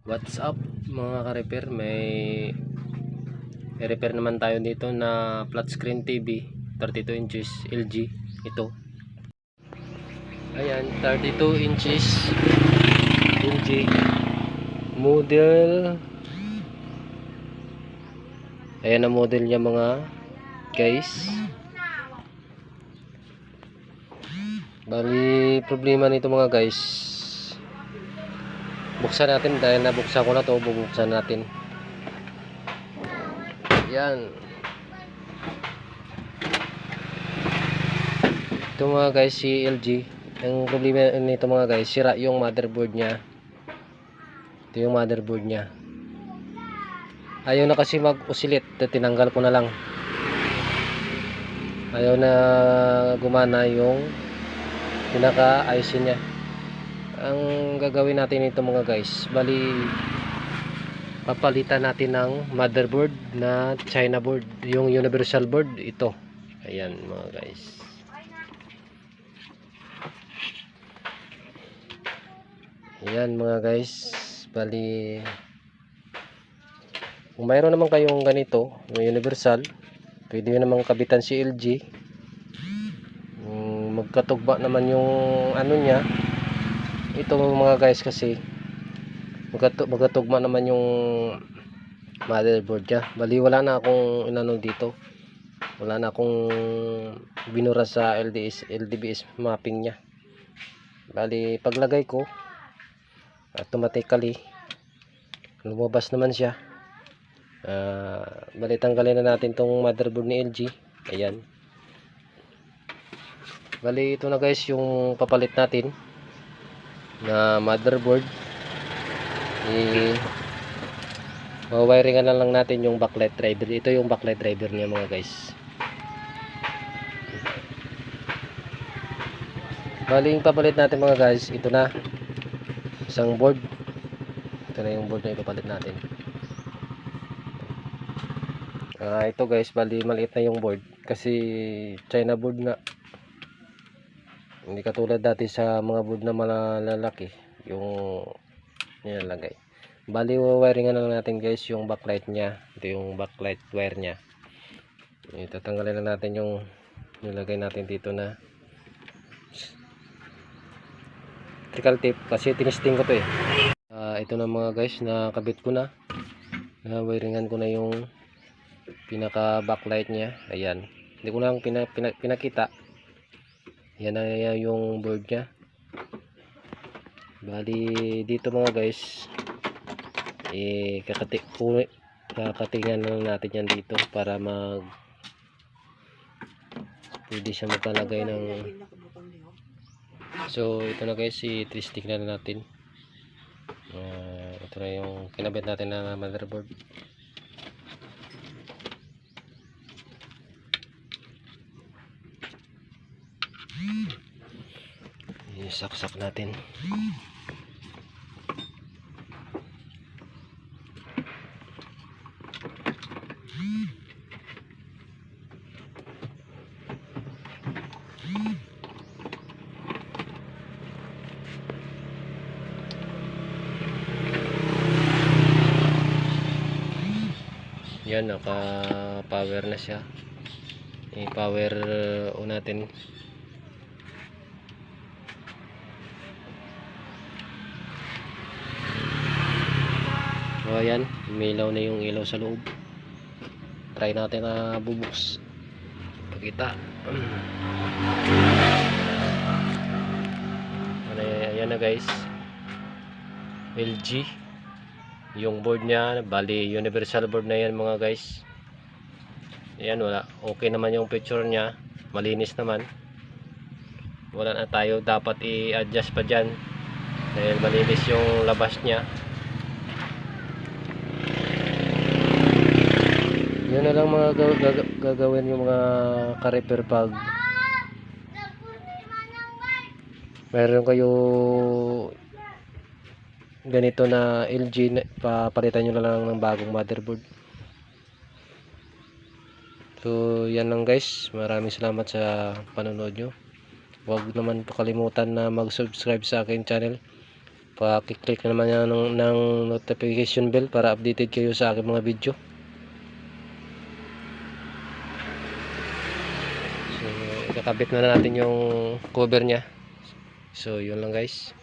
What's up mga ka-repair, may i-repair naman tayo dito na flat screen TV 32 inches LG. Ito, ayan, 32 inches LG model. Ayan ang model niya mga guys. Bali problema nito mga guys, buksan natin dahil nabuksan ko na to. Bubuksan natin. Yan. Ito mga guys, si LG. Ang problema nito mga guys, sira yung motherboard niya. Ito yung motherboard niya. Ayaw na kasi mag-oscillate. Tinanggal ko na lang. Ayaw na gumana yung pinaka-IC niya. Ang gagawin natin ito mga guys, bali papalitan natin ng motherboard na China board, yung universal board. Ito, ayan mga guys. Ayan mga guys, bali kung mayroon naman kayong ganito yung universal, pwede nyo namang kabitan si LG. Magkatugma naman yung ano niya. Ito mga guys kasi magkatugma naman yung motherboard niya. Bali wala na akong inano dito, wala na akong binura sa LDBS mapping niya. Bali paglagay ko automatically lumabas naman siya. Bali tanggalin na natin tong motherboard ni LG. Ayan, bali ito na guys yung papalit natin na motherboard. Wiringan na lang natin yung backlight driver. Ito yung backlight driver niya mga guys. Bali yung papalit natin mga guys, ito na isang board. Ito na yung board na ipapalit natin. Ito guys, bali maliit na yung board kasi China board nga, hindi katulad dati sa mga board na malalaki yung nilalagay. Bali wiringan na lang natin guys yung backlight nya. Ito yung backlight wire nya. Tatanggalin na natin yung nilagay natin dito na electrical tape kasi tinisting ko to eh. Ito na mga guys, nakabit ko na, wiringan ko na yung pinaka backlight nya. Ayan, hindi ko lang pinakita. Yan na yung board nya. Bali dito mga guys, kakatingan lang natin yan dito para pwede siya magkalagay ng. So ito na guys, i-testing na natin. Ito na yung kinabit natin na motherboard. Isaksak natin. Yan, naka power na siya. I-power on natin. So ayan, umilaw na yung ilaw sa loob. Try natin na bubuks. Pakita. Ayan na guys, LG yung board nya. Bali universal board na yan mga guys. Ayan, wala, okay naman yung picture nya, malinis naman. Wala na tayo dapat i-adjust pa dyan dahil malinis yung labas nya. Yun na lang mga gagawin yung mga ka-repair pag meron kayo ganito na LG, papalitan nyo na lang ng bagong motherboard. So yan lang guys, maraming salamat sa panonood nyo. Huwag naman po kalimutan na mag-subscribe sa akin channel Pa-click na naman yan ng notification bell para updated kayo sa aking mga video. So, ikakabit na natin yung cover niya. So, yun lang guys.